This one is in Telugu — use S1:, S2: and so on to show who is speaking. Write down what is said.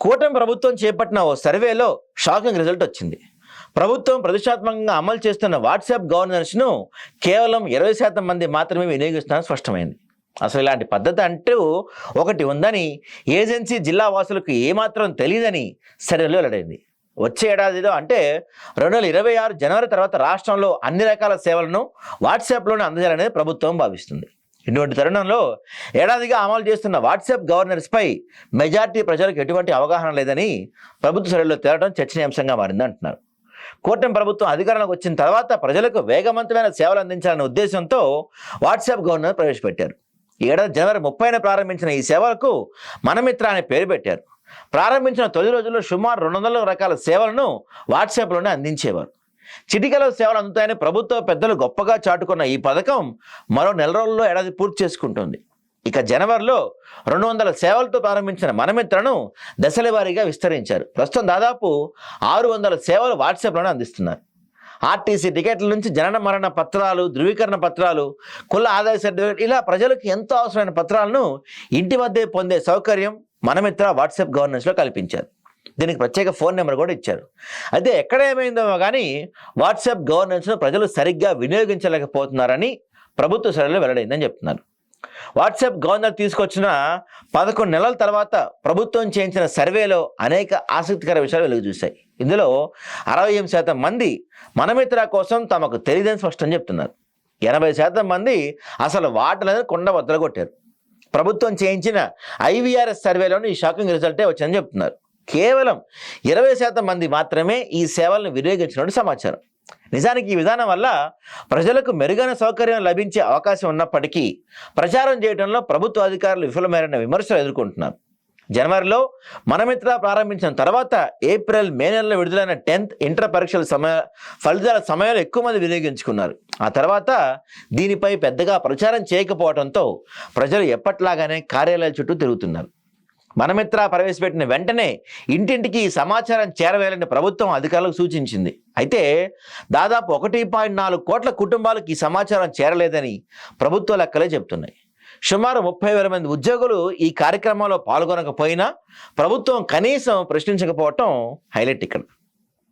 S1: కూటమి ప్రభుత్వం చేపట్టిన ఓ సర్వేలో షాకింగ్ రిజల్ట్ వచ్చింది. ప్రభుత్వం ప్రతిష్టాత్మకంగా అమలు చేస్తున్న వాట్సాప్ గవర్నెన్స్ను కేవలం 20% మంది మాత్రమే వినియోగిస్తున్నారని స్పష్టమైంది. అసలు ఇలాంటి పద్ధతి అంటూ ఒకటి ఉందని ఏజెన్సీ జిల్లా వాసులకు ఏమాత్రం తెలియదని సర్వేలో వెల్లడైంది. వచ్చే ఏడాదిలో అంటే 2026 జనవరి తర్వాత రాష్ట్రంలో అన్ని రకాల సేవలను వాట్సాప్లోనే అందజేయాలనేది ప్రభుత్వం భావిస్తుంది. ఇటువంటి తరుణంలో ఏడాదిగా అమలు చేస్తున్న వాట్సాప్ గవర్నెన్స్పై మెజార్టీ ప్రజలకు ఎటువంటి అవగాహన లేదని ప్రభుత్వ సర్వేలో తేలడం చర్చనీయాంశంగా మారింది అంటున్నారు. కూటమి ప్రభుత్వం అధికారంలోకి వచ్చిన తర్వాత ప్రజలకు వేగవంతమైన సేవలు అందించాలనే ఉద్దేశంతో వాట్సాప్ గవర్నెన్స్ ప్రవేశపెట్టారు. ఈ ఏడాది జనవరి 30న ప్రారంభించిన ఈ సేవలకు మనమిత్ర అనే పేరు పెట్టారు. ప్రారంభించిన తొలి రోజుల్లో సుమారు 200 రకాల సేవలను వాట్సాప్లోనే అందించేవారు. చిటికలో సేవలు అందుతాయని ప్రభుత్వ పెద్దలు గొప్పగా చాటుకున్న ఈ పథకం మరో నెల రోజుల్లో ఏడాది పూర్తి చేసుకుంటుంది. ఇక జనవరిలో 200 సేవలతో ప్రారంభించిన మనమిత్రను దశల వారీగా విస్తరించారు. ప్రస్తుతం దాదాపు 600 సేవలు వాట్సాప్లోనే అందిస్తున్నారు. ఆర్టీసీ టికెట్ల నుంచి జనన మరణ పత్రాలు, ధృవీకరణ పత్రాలు, కుల ఆదాయ సర్టిఫికేట్ ఇలా ప్రజలకు ఎంతో అవసరమైన పత్రాలను ఇంటి వద్దే పొందే సౌకర్యం మనమిత్ర వాట్సాప్ గవర్నెన్స్లో కల్పించారు. దీనికి ప్రత్యేక ఫోన్ నెంబర్ కూడా ఇచ్చారు. అయితే ఎక్కడ ఏమైందో కానీ వాట్సాప్ గవర్నెన్స్ను ప్రజలు సరిగ్గా వినియోగించలేకపోతున్నారని ప్రభుత్వ సర్వేలో వెల్లడైందని చెప్తున్నారు. వాట్సాప్ గవర్నర్ తీసుకొచ్చిన 11 నెలల తర్వాత ప్రభుత్వం చేయించిన సర్వేలో అనేక ఆసక్తికర విషయాలు వెలుగు చూశాయి. ఇందులో 68% మంది మనమిత్ర కోసం తమకు తెలియదని స్పష్టం చెప్తున్నారు. 80% మంది అసలు వాటలేదు కొండ బద్దలు కొట్టారు. ప్రభుత్వం చేయించిన ఐవీఆర్ఎస్ సర్వేలోని ఈ షాకింగ్ రిజల్టే వచ్చిందని చెప్తున్నారు. కేవలం 20% మంది మాత్రమే ఈ సేవలను వినియోగించినట్టు సమాచారం. నిజానికి ఈ విధానం వల్ల ప్రజలకు మెరుగైన సౌకర్యం లభించే అవకాశం ఉన్నప్పటికీ ప్రచారం చేయడంలో ప్రభుత్వ అధికారులు విఫలమైన విమర్శలు ఎదుర్కొంటున్నారు. జనవరిలో మనమిత్ర ప్రారంభించిన తర్వాత ఏప్రిల్, మే నెలలో విడుదలైన 10th ఇంటర్ పరీక్షల ఫలితాల సమయంలో ఎక్కువ మంది వినియోగించుకున్నారు. ఆ తర్వాత దీనిపై పెద్దగా ప్రచారం చేయకపోవడంతో ప్రజలు ఎప్పట్లాగానే కార్యాలయాల చుట్టూ తిరుగుతున్నారు. మనమిత్ర ప్రవేశపెట్టిన వెంటనే ఇంటింటికి ఈ సమాచారం చేరవేయాలని ప్రభుత్వం అధికారులకు సూచించింది. అయితే దాదాపు 1.4 కోట్ల కుటుంబాలకు ఈ సమాచారం చేరలేదని ప్రభుత్వ లెక్కలే చెబుతున్నాయి. సుమారు 30,000 మంది ఉద్యోగులు ఈ కార్యక్రమంలో పాల్గొనకపోయినా ప్రభుత్వం కనీసం ప్రశ్నించకపోవటం హైలైట్ ఇక్కడ.